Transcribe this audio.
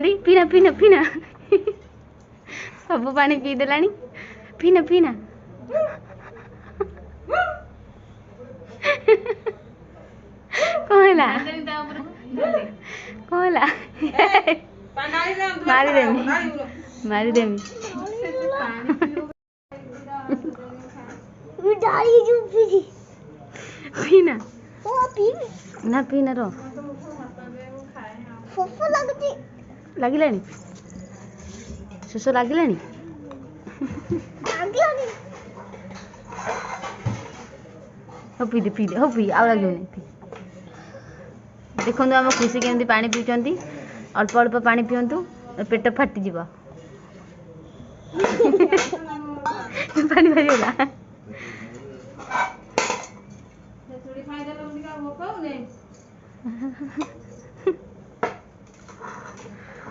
पीना पीना पीना सब पानी पी देलानी पीना पीना कहला कहला मारी देमी पीना ना पीना रो लगिलानी शोष लगिलानी हो पी दे हो पी आ लगे देखो आम खुशी केमती पानी पीछे अल्प अल्प पानी पिंतु पेट फाटी जीव पानी बाहरीगला